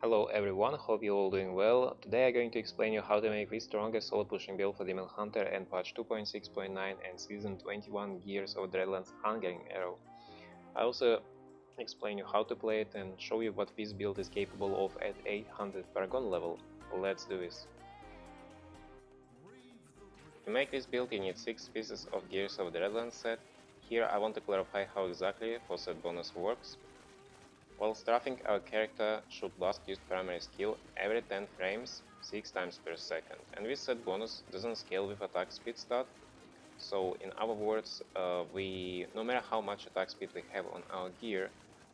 Hello everyone, hope you're all doing well. Today I'm going to explain you how to make the strongest solo pushing build for Demon Hunter and patch 2.6.9 and season 21 Gears of Dreadland's Hungering Arrow. I also explain you how to play it and show you what this build is capable of at 800 Paragon level. Let's do this. To make this build you need 6 pieces of Gears of Dreadland set. Here I want to clarify how exactly set bonus works. While strafing, our character should last use primary skill every 10 frames 6 times per second, and this set bonus doesn't scale with attack speed stat, so in other words, no matter how much attack speed we have on our gear,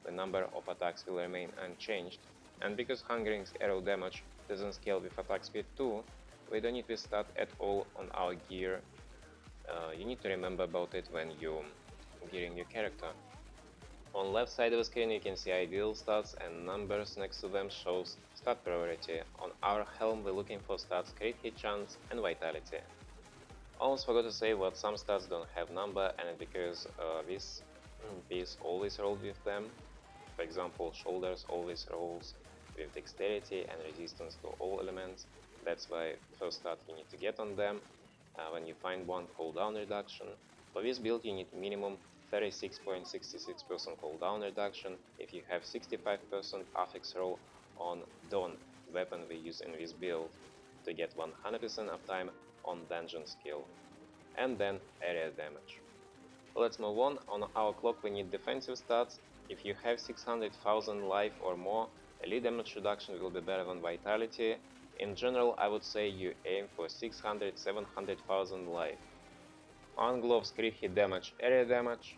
the number of attacks will remain unchanged, and because Hungering Arrow damage doesn't scale with attack speed too, we don't need this stat at all on our gear. You need to remember about it when you gearing your character. On left side of the screen you can see ideal stats and numbers next to them shows stat priority. On our helm we're looking for stats crit hit chance and vitality. Almost forgot to say what some stats don't have number, and it's because this piece always rolled with them. For example, shoulders always rolls with dexterity and resistance to all elements. That's why first stat you need to get on them. When you find one, cooldown reduction. For this build you need minimum 36.66% cooldown reduction if you have 65% affix roll on Dawn, weapon we use in this build, to get 100% uptime on dungeon skill, and then area damage. Let's move on. On our clock we need defensive stats. If you have 600,000 life or more, elite damage reduction will be better than vitality. In general I would say you aim for 600-700,000 life. On gloves, crit hit damage, area damage.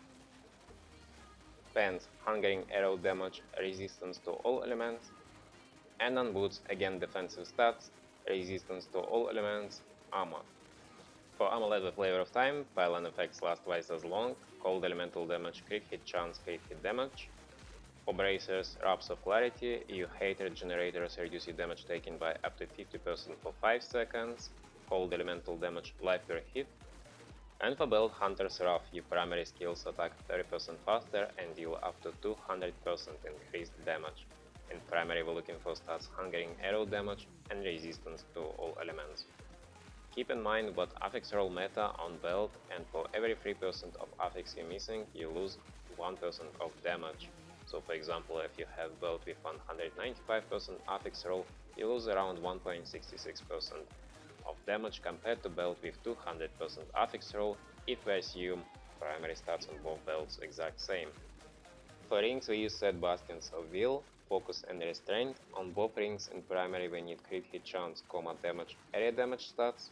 Pants, Hungering Arrow damage, resistance to all elements. And on boots, again defensive stats, resistance to all elements, armor. For armor led with Flavor of Time, pylon effects last twice as long, cold elemental damage, crit hit chance, crit hit damage. For bracers, Wraps of Clarity, you hatred generators reduce your damage taken by up to 50% for 5 seconds, cold elemental damage, life per hit. And for belt, Hunter's Wrath, your primary skills attack 30% faster and deal up to 200% increased damage. In primary we're looking for stats Hungering Arrow damage and resistance to all elements. Keep in mind what affix roll meta on belt, and for every 3% of affix you're missing, you lose 1% of damage. So for example, if you have belt with 195% affix roll, you lose around 1.66% of damage compared to belt with 200% affix roll if we assume primary stats on both belts exact same. For rings we use set Bastions of Will, Focus and Restraint. On both rings in primary we need crit hit chance, damage, area damage stats.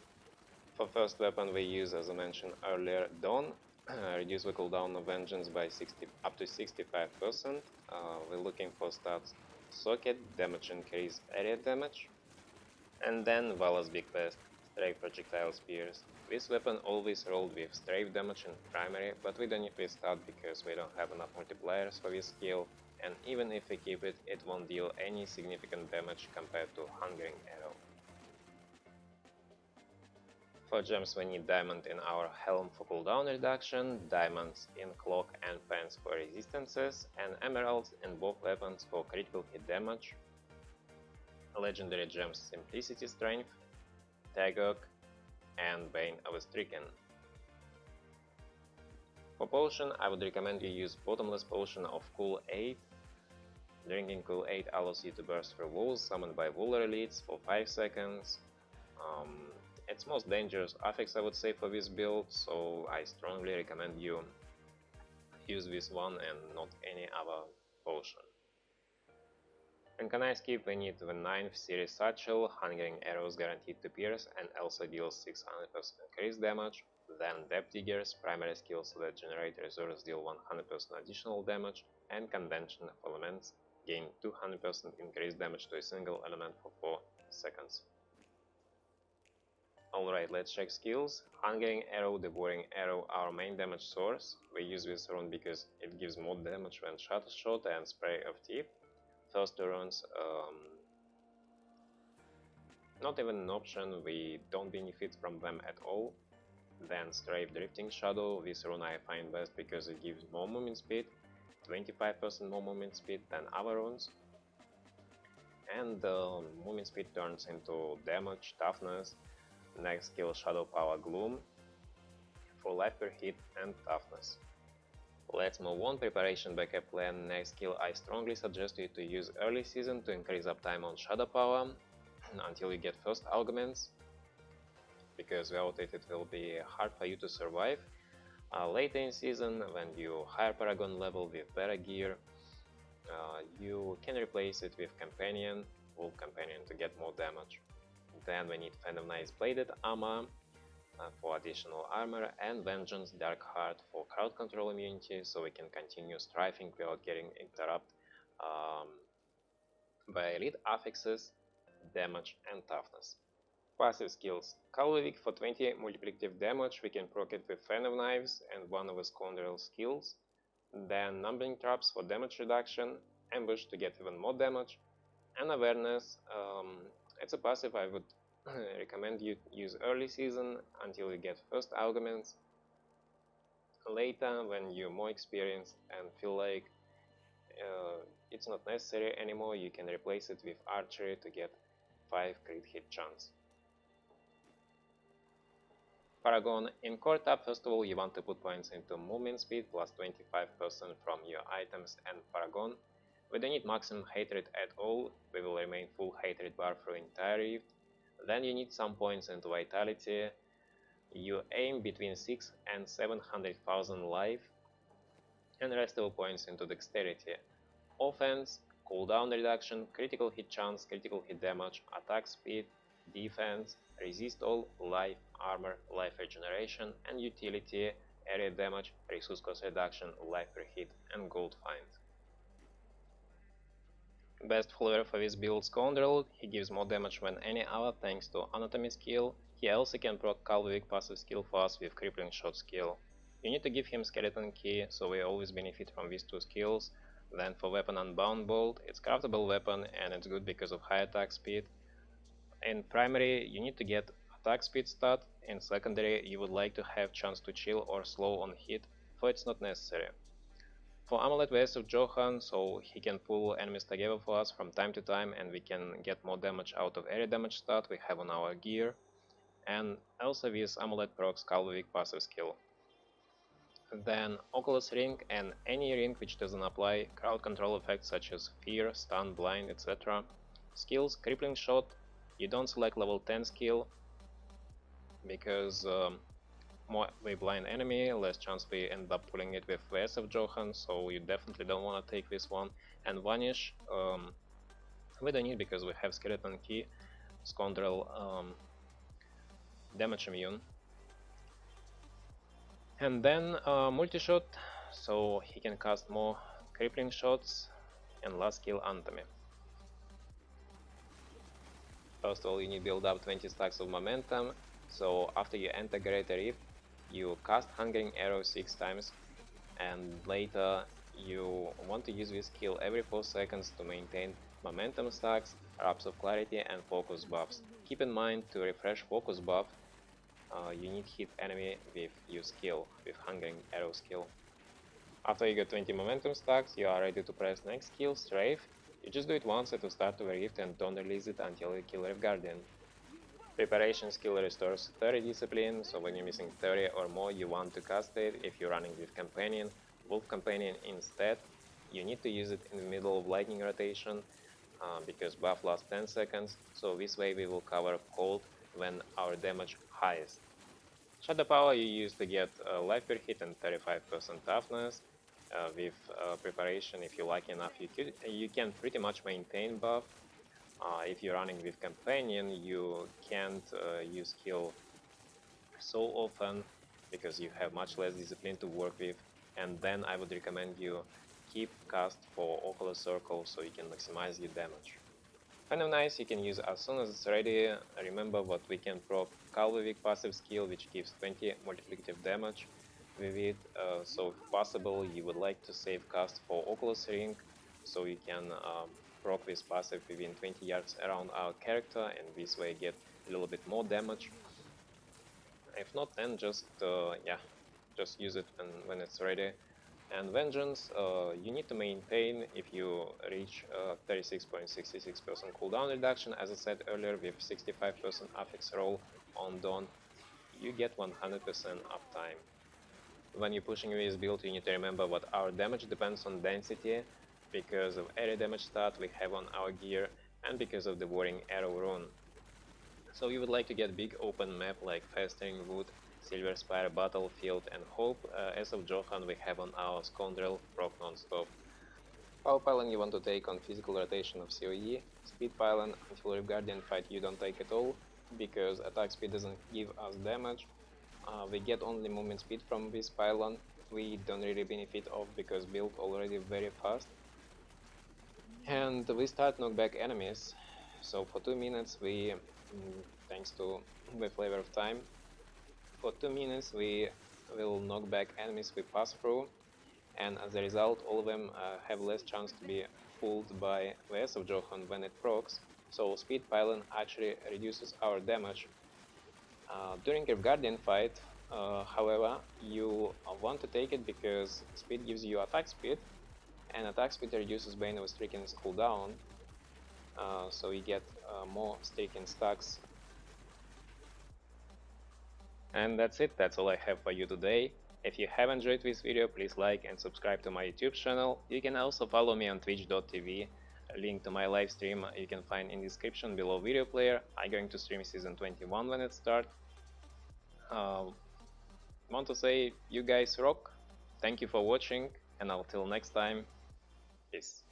For first weapon we use, as I mentioned earlier, Dawn, reduce the cooldown of Vengeance by up to 65%. We're looking for stats Socket, damage increase, area damage. And then Vala's Big Fest, Strafe Projectile Spears. This weapon always rolled with strafe damage in primary, but we don't need this stat because we don't have enough multipliers for this skill, and even if we keep it, it won't deal any significant damage compared to Hungering Arrow. For gems we need Diamond in our helm for cooldown reduction, diamonds in cloak and pants for resistances, and emeralds in both weapons for critical hit damage. Legendary gems Simplicity Strength, Tagok, and Bane of a Stricken. For potion, I would recommend you use Bottomless Potion of Cool 8. Drinking Cool 8 allows you to burst through walls summoned by Wooler elites for 5 seconds. It's most dangerous affix I would say for this build, so I strongly recommend you use this one and not any other potion. In Kanai Skip we need the 9th series satchel, Hungering Arrows guaranteed to pierce and also deals 600% increased damage. Then Depth Diggers, primary skills that generate resources deal 100% additional damage, and Convention of Elements gain 200% increased damage to a single element for 4 seconds. Alright, let's check skills. Hungering Arrow, Devouring Arrow, our main damage source. We use this rune because it gives more damage when shot and Spray of Teeth. First 2 runes, not even an option, we don't benefit from them at all. Then Strafe Drifting Shadow, this rune I find best because it gives more movement speed, 25% more movement speed than other runes. and movement speed turns into damage, toughness, next skill Shadow Power Gloom for life per hit and toughness. Let's move on. Preparation backup plan. Next skill, I strongly suggest you to use early season to increase uptime on Shadow Power until you get first augments, because without it will be hard for you to survive. Later in season, when you higher Paragon level with better gear, you can replace it with Companion, Wolf Companion to get more damage. Then we need Phantom Knight's Bladed Armor for additional armor, and Vengeance Dark Heart for crowd control immunity, so we can continue strafing without getting interrupted by elite affixes, damage and toughness. Passive skills. Calvic for 20 multiplicative damage, we can proc it with Fan of Knives and one of his Scoundrel skills. Then Numbing Traps for damage reduction, Ambush to get even more damage, and Awareness. It's a passive I would recommend you use early season until you get first augments. Later, when you're more experienced and feel like it's not necessary anymore, you can replace it with Archery to get 5 crit hit chance. Paragon. In core tab, first of all, you want to put points into movement speed plus 25% from your items and Paragon. We don't need maximum hatred at all, we will remain full hatred bar for entire Rift. Then you need some points into vitality. You aim between 6 and 700,000 life, and restable points into dexterity. Offense, cooldown reduction, critical hit chance, critical hit damage, attack speed, defense, resist all, life, armor, life regeneration, and utility, area damage, resource cost reduction, life per hit, and gold find. Best flavor for this build Scoundrel. He gives more damage than any other thanks to Anatomy skill. He also can proc Calvic passive skill for us with Crippling Shot skill. You need to give him Skeleton Key, so we always benefit from these two skills. Then for weapon Unbound Bolt, it's craftable weapon and it's good because of high attack speed. In primary, you need to get attack speed stat. In secondary, you would like to have chance to chill or slow on hit, for it's not necessary. For Amulet Ways of Johan, so he can pull enemies together for us from time to time and we can get more damage out of area damage stat we have on our gear. And also this Amulet procs Calvic passive skill. Then Oculus Ring and any ring which doesn't apply crowd control effects such as Fear, Stun, Blind, etc. Skills, Crippling Shot, you don't select level 10 skill because more we blind enemy, less chance we end up pulling it with Ways of Johan, so you definitely don't want to take this one. And Vanish, we don't need because we have Skeleton Key, Scoundrel damage immune. And then multi-shot, so he can cast more crippling shots, and last skill Anatomy. First of all, you need to build up 20 stacks of momentum, so after you enter Greater Rift, you cast Hungering Arrow 6 times, and later you want to use this skill every 4 seconds to maintain momentum stacks, Wraps of Clarity and focus buffs. Keep in mind to refresh focus buff, you need hit enemy with your skill, with Hungering Arrow skill. After you get 20 momentum stacks, you are ready to press next skill, Strafe. You just do it once at the start of a rift and don't release it until you kill Rift Guardian. Preparation skill restores 30 discipline, so when you're missing 30 or more you want to cast it. If you're running with Companion, Wolf Companion instead, you need to use it in the middle of lightning rotation because buff lasts 10 seconds, so this way we will cover cold when our damage highest. Shadow Power you use to get life per hit and 35% toughness. With preparation, if you're lucky enough, you can pretty much maintain buff. If you're running with Companion, you can't use skill so often because you have much less discipline to work with, and then I would recommend you keep cast for Oculus Circle so you can maximize your damage. Kind of nice, you can use as soon as it's ready. Remember what we can proc Calvic passive skill, which gives 20 multiplicative damage with it, so if possible you would like to save cast for Oculus Ring so you can proc this passive within 20 yards around our character and this way get a little bit more damage. If not, then just use it when it's ready. And Vengeance, you need to maintain if you reach 36.66% cooldown reduction, as I said earlier, with 65% affix roll on Dawn, you get 100% uptime. When you're pushing this build, you need to remember what our damage depends on density, because of area damage stat we have on our gear, and because of the Warring Arrow rune. So you would like to get big open map like Festering Wood, Silver Spire, Battlefield and Hope. As of Johan we have on our Scoundrel, proc non-stop. Power Pylon you want to take on physical rotation of COE. Speed Pylon until Rift Guardian fight you don't take at all, because attack speed doesn't give us damage. We get only movement speed from this pylon, we don't really benefit of because build already very fast. And we start knockback enemies, so for 2 minutes we, thanks to the Flavor of Time, for 2 minutes we will knock back enemies we pass through, and as a result all of them have less chance to be fooled by VS of Johan when it procs, so Speed Pylon actually reduces our damage. During a Guardian fight, however, you want to take it because speed gives you attack speed, and attack speed reduces Bane of Striken's cooldown, so you get more Striken stacks. And that's it, that's all I have for you today. If you have enjoyed this video, please like and subscribe to my YouTube channel. You can also follow me on twitch.tv. A link to my live stream you can find in description below video player. I'm going to stream season 21 when it starts. Want to say you guys rock, thank you for watching, and until next time, peace.